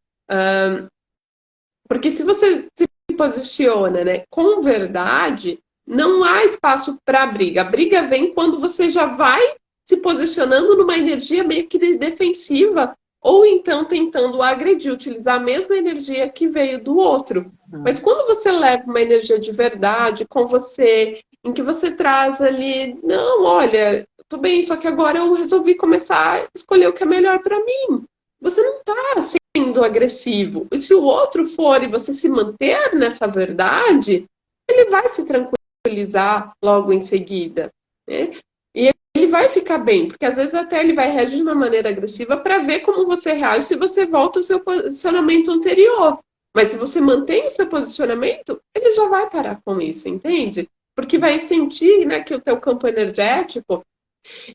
Porque se você se posiciona, né, com verdade, não há espaço para briga. A briga vem quando você já vai se posicionando numa energia meio que defensiva, ou então tentando agredir, utilizar a mesma energia que veio do outro. Mas quando você leva uma energia de verdade com você, em que você traz ali, não, olha, tô bem, só que agora eu resolvi começar a escolher o que é melhor para mim. Você não está sendo agressivo. E se o outro for e você se manter nessa verdade, ele vai se tranquilizar logo em seguida, né? E ele vai ficar bem, porque às vezes até ele vai reagir de uma maneira agressiva para ver como você reage se você volta ao seu posicionamento anterior. Mas se você mantém o seu posicionamento, ele já vai parar com isso, entende? Porque vai sentir, né, que o teu campo energético,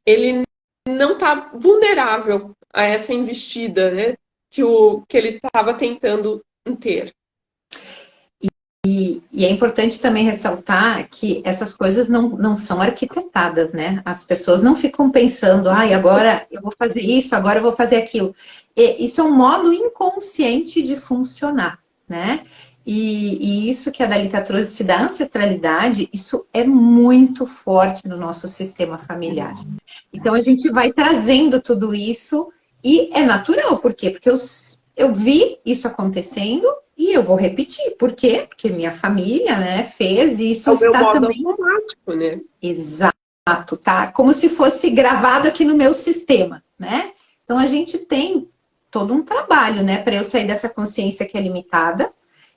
ele não está vulnerável a essa investida, né, que ele estava tentando ter. E é importante também ressaltar que essas coisas não são arquitetadas, né? As pessoas não ficam pensando, agora eu vou fazer isso, agora eu vou fazer aquilo. Isso é um modo inconsciente de funcionar, né? E isso que a Dalita trouxe da ancestralidade, isso é muito forte no nosso sistema familiar. Então a gente vai trazendo tudo isso e é natural, por quê? Porque eu vi isso acontecendo e eu vou repetir. Por quê? Porque minha família, né, fez e isso está modo também automático, né? Exato, tá? Como se fosse gravado aqui no meu sistema, né? Então a gente tem todo um trabalho, né, para eu sair dessa consciência que é limitada,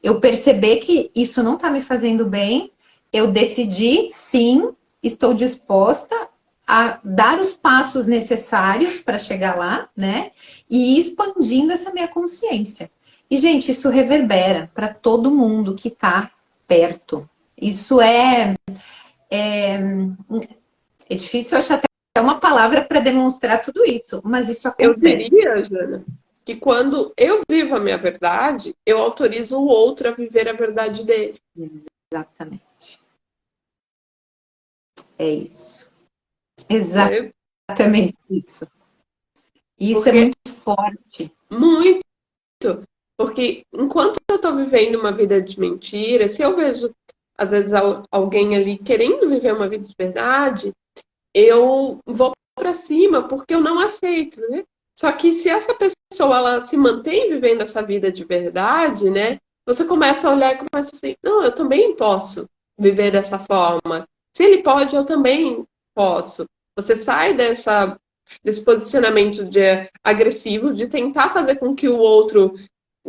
eu perceber que isso não está me fazendo bem, eu decidi, sim, estou disposta a dar os passos necessários para chegar lá, né? E ir expandindo essa minha consciência. E, gente, isso reverbera para todo mundo que está perto. Isso é difícil achar até uma palavra para demonstrar tudo isso, mas isso acontece. Eu diria, Jana, que quando eu vivo a minha verdade, eu autorizo o outro a viver a verdade dele. Exatamente. É isso. Exatamente isso. Isso é muito forte. Muito. Porque enquanto eu estou vivendo uma vida de mentira, se eu vejo, às vezes, alguém ali querendo viver uma vida de verdade, eu vou para cima porque eu não aceito, né? Só que se essa pessoa ela se mantém vivendo essa vida de verdade, né? Você começa a olhar e começa assim, não, eu também posso viver dessa forma. Se ele pode, eu também posso. Você sai desse posicionamento agressivo de tentar fazer com que o outro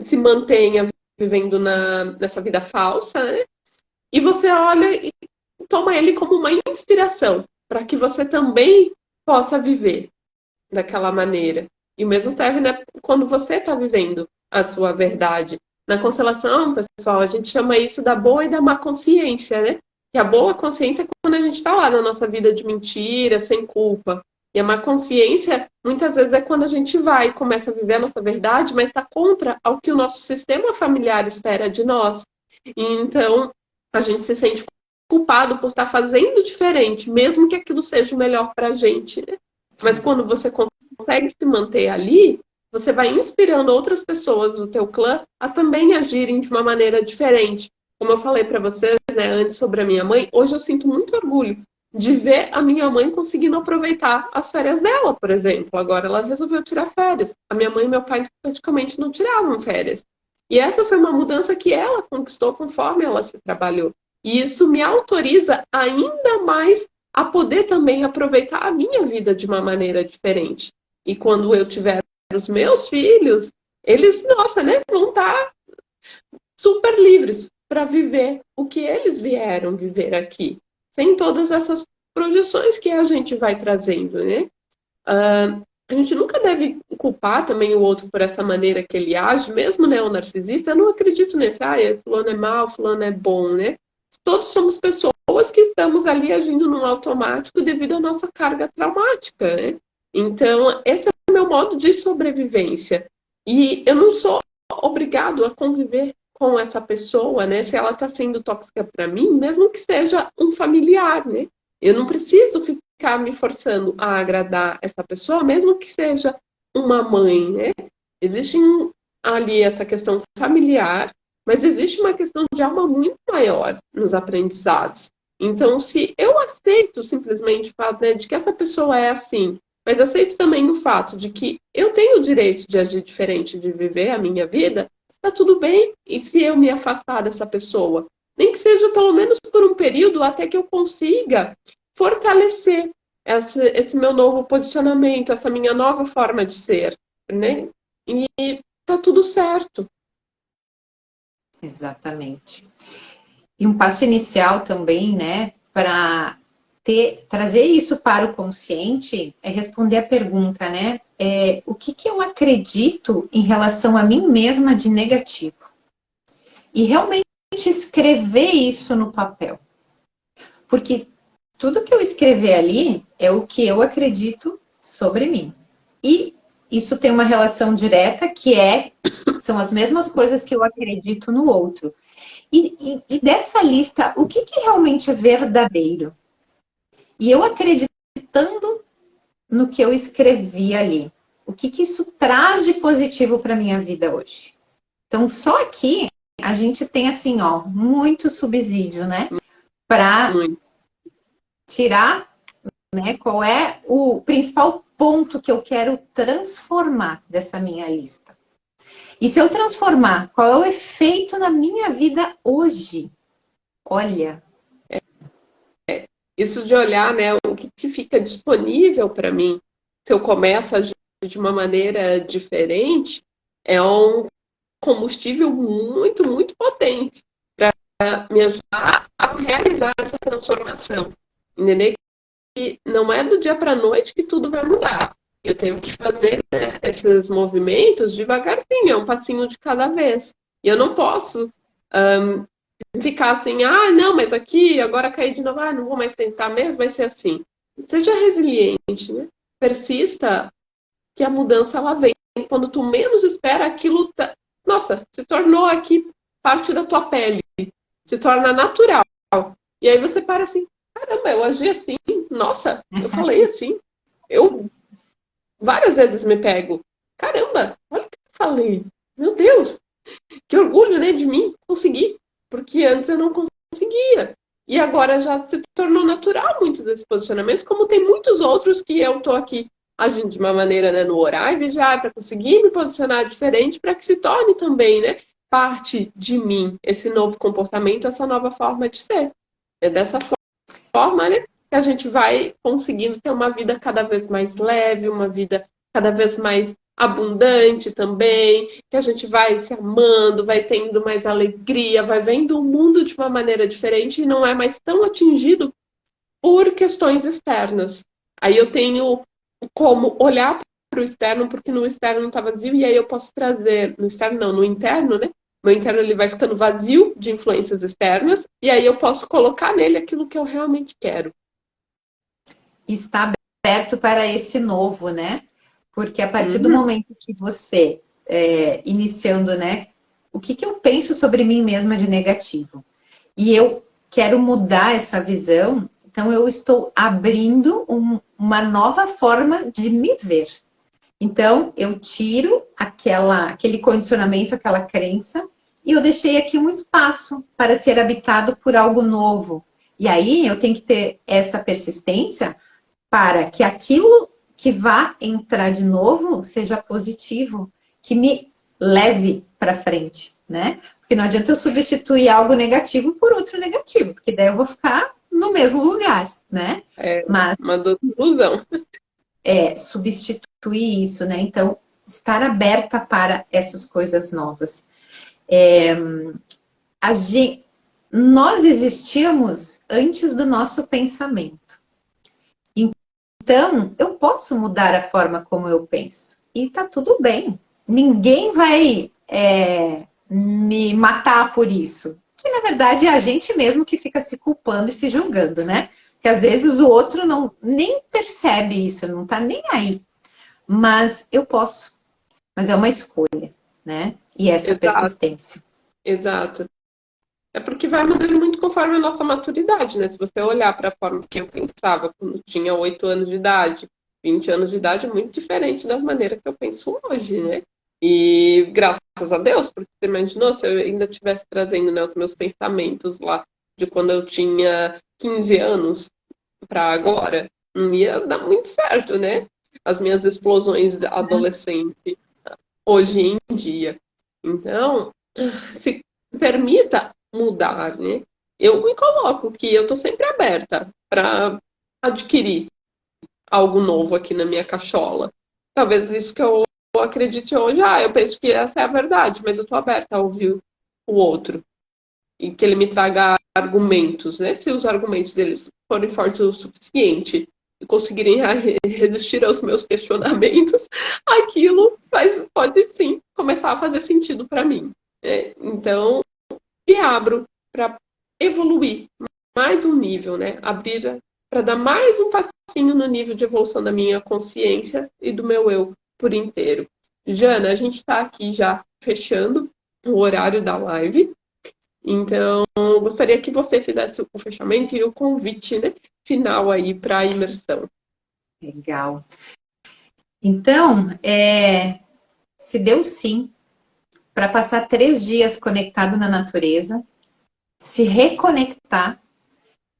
se mantenha vivendo nessa vida falsa, né? E você olha e toma ele como uma inspiração para que você também possa viver daquela maneira. E o mesmo serve, né, quando você está vivendo a sua verdade. Na constelação, pessoal, a gente chama isso da boa e da má consciência, né? Que a boa consciência é quando a gente está lá na nossa vida de mentira, sem culpa. E a má consciência, muitas vezes, é quando a gente vai e começa a viver a nossa verdade, mas está contra ao que o nosso sistema familiar espera de nós. E então, a gente se sente culpado por estar fazendo diferente, mesmo que aquilo seja o melhor para a gente, né? Mas quando você consegue se manter ali, você vai inspirando outras pessoas do teu clã a também agirem de uma maneira diferente. Como eu falei para vocês, né, antes sobre a minha mãe, hoje eu sinto muito orgulho de ver a minha mãe conseguindo aproveitar as férias dela, por exemplo. Agora ela resolveu tirar férias. A minha mãe e meu pai praticamente não tiravam férias. E essa foi uma mudança que ela conquistou conforme ela se trabalhou. E isso me autoriza ainda mais a poder também aproveitar a minha vida de uma maneira diferente. E quando eu tiver os meus filhos, eles, nossa, né, vão estar super livres para viver o que eles vieram viver aqui, sem todas essas projeções que a gente vai trazendo, né? A gente nunca deve culpar também o outro por essa maneira que ele age, mesmo, né, o narcisista. Eu não acredito nesse, fulano é mal, fulano é bom, né? Todos somos pessoas que estamos ali agindo num automático devido à nossa carga traumática, né? Então, esse é o meu modo de sobrevivência. E eu não sou obrigado a conviver com essa pessoa, né? Se ela está sendo tóxica para mim, mesmo que seja um familiar, né? Eu não preciso ficar me forçando a agradar essa pessoa, mesmo que seja uma mãe, né? Existe ali essa questão familiar, mas existe uma questão de alma muito maior nos aprendizados. Então, se eu aceito simplesmente o fato, né, de que essa pessoa é assim, mas aceito também o fato de que eu tenho o direito de agir diferente, de viver a minha vida, tá tudo bem. E se eu me afastar dessa pessoa? Nem que seja pelo menos por um período até que eu consiga fortalecer esse meu novo posicionamento, essa minha nova forma de ser, né? E tá tudo certo. Exatamente. E um passo inicial também, né, para trazer isso para o consciente é responder a pergunta, né? O que eu acredito em relação a mim mesma de negativo? E realmente escrever isso no papel. Porque tudo que eu escrever ali é o que eu acredito sobre mim. E isso tem uma relação direta que são as mesmas coisas que eu acredito no outro. E dessa lista, o que realmente é verdadeiro? E eu acreditando no que eu escrevi ali. O que isso traz de positivo para minha vida hoje? Então, só aqui a gente tem assim, ó, muito subsídio, né? Para tirar, né, qual é o principal ponto que eu quero transformar dessa minha lista. E se eu transformar, qual é o efeito na minha vida hoje? Olha. Isso de olhar, né, o que fica disponível para mim, se eu começo a agir de uma maneira diferente, é um combustível muito, muito potente para me ajudar a realizar essa transformação. Entender que não é do dia para a noite que tudo vai mudar. Eu tenho que fazer, né, esses movimentos devagarzinho, é um passinho de cada vez. E eu não posso ficar assim, não, mas aqui, agora caí de novo, não vou mais tentar mesmo, vai ser assim. Seja resiliente, né? Persista, que a mudança ela vem. Quando tu menos espera, aquilo, nossa, se tornou aqui parte da tua pele, se torna natural. E aí você para assim, caramba, eu agi assim, nossa, eu falei assim. Eu várias vezes me pego, caramba, olha o que eu falei. Meu Deus, que orgulho, né, de mim, consegui. Porque antes eu não conseguia. E agora já se tornou natural muitos desses posicionamentos, como tem muitos outros que eu tô aqui agindo de uma maneira, né, no horário já para conseguir me posicionar diferente, para que se torne também, né, parte de mim esse novo comportamento, essa nova forma de ser. É dessa forma, né, que a gente vai conseguindo ter uma vida cada vez mais leve, uma vida cada vez mais abundante também, que a gente vai se amando, vai tendo mais alegria, vai vendo o mundo de uma maneira diferente e não é mais tão atingido por questões externas. Aí eu tenho como olhar para o externo, porque no externo está vazio, e aí eu posso trazer, no externo não, no interno, né? Meu interno ele vai ficando vazio de influências externas, e aí eu posso colocar nele aquilo que eu realmente quero. Está aberto para esse novo, né? Porque a partir do momento que você, iniciando, né? O que eu penso sobre mim mesma de negativo? E eu quero mudar essa visão, então eu estou abrindo uma nova forma de me ver. Então, eu tiro aquele condicionamento, aquela crença, e eu deixei aqui um espaço para ser habitado por algo novo. E aí eu tenho que ter essa persistência para que aquilo que vá entrar de novo seja positivo, que me leve para frente, né? Porque não adianta eu substituir algo negativo por outro negativo, porque daí eu vou ficar no mesmo lugar, né? É Mas uma ilusão. substituir isso, né? Então, estar aberta para essas coisas novas. Nós existíamos antes do nosso pensamento. Então, eu posso mudar a forma como eu penso. E tá tudo bem. Ninguém vai me matar por isso. Que, na verdade, é a gente mesmo que fica se culpando e se julgando, né? Que às vezes o outro nem percebe isso, não tá nem aí. Mas eu posso. Mas é uma escolha, né? E essa persistência. Exato. É porque vai mudando muito conforme a nossa maturidade, né? Se você olhar para a forma que eu pensava quando tinha 8 anos de idade, 20 anos de idade, é muito diferente da maneira que eu penso hoje, né? E graças a Deus, porque você imaginou se eu ainda estivesse trazendo, né, os meus pensamentos lá de quando eu tinha 15 anos para agora, não ia dar muito certo, né? As minhas explosões adolescente hoje em dia. Então, se permita mudar, né? Eu me coloco que eu tô sempre aberta para adquirir algo novo aqui na minha cachola. Talvez isso que eu acredite hoje, eu penso que essa é a verdade, mas eu tô aberta a ouvir o outro e que ele me traga argumentos, né? Se os argumentos deles forem fortes o suficiente e conseguirem resistir aos meus questionamentos, aquilo pode sim começar a fazer sentido para mim. Né? Então, me abro para evoluir mais um nível, né? Abrir para dar mais um passinho no nível de evolução da minha consciência e do meu eu por inteiro. Jana, a gente está aqui já fechando o horário da live. Então, eu gostaria que você fizesse o fechamento e o convite, né, final aí para a imersão. Legal. Então, se deu sim para passar 3 dias conectado na natureza, se reconectar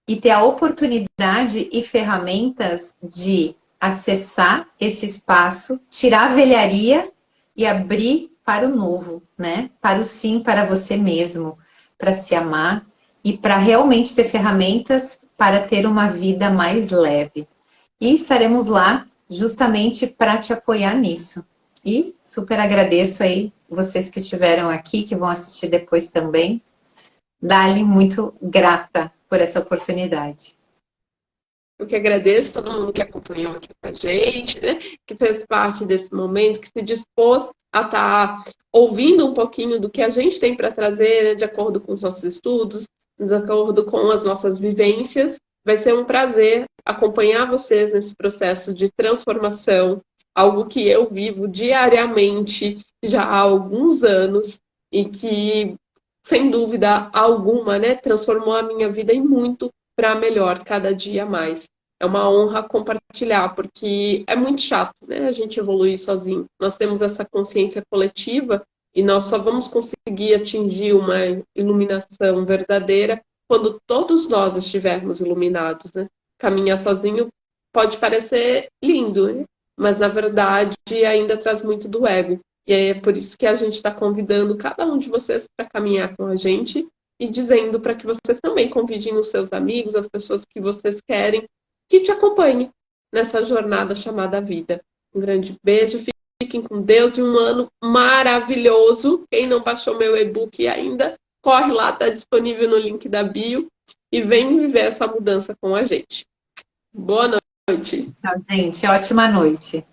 e ter a oportunidade e ferramentas de acessar esse espaço, tirar a velharia e abrir para o novo, né? Para o sim, para você mesmo, para se amar e para realmente ter ferramentas para ter uma vida mais leve. E estaremos lá justamente para te apoiar nisso. E super agradeço aí vocês que estiveram aqui, que vão assistir depois também. Dali, muito grata por essa oportunidade. Eu que agradeço todo mundo que acompanhou aqui com a gente, né? Que fez parte desse momento, que se dispôs a estar ouvindo um pouquinho do que a gente tem para trazer, né? De acordo com os nossos estudos, de acordo com as nossas vivências. Vai ser um prazer acompanhar vocês nesse processo de transformação, algo que eu vivo diariamente já há alguns anos e que, sem dúvida alguma, né, transformou a minha vida em muito para melhor cada dia mais. É uma honra compartilhar, porque é muito chato, né? A gente evoluir sozinho. Nós temos essa consciência coletiva e nós só vamos conseguir atingir uma iluminação verdadeira quando todos nós estivermos iluminados, né? Caminhar sozinho pode parecer lindo, né? Mas na verdade ainda traz muito do ego. E é por isso que a gente está convidando cada um de vocês para caminhar com a gente e dizendo para que vocês também convidem os seus amigos, as pessoas que vocês querem, que te acompanhem nessa jornada chamada vida. Um grande beijo, fiquem com Deus e um ano maravilhoso. Quem não baixou meu e-book ainda, corre lá, está disponível no link da bio e vem viver essa mudança com a gente. Boa noite. Tchau, gente. Ótima noite.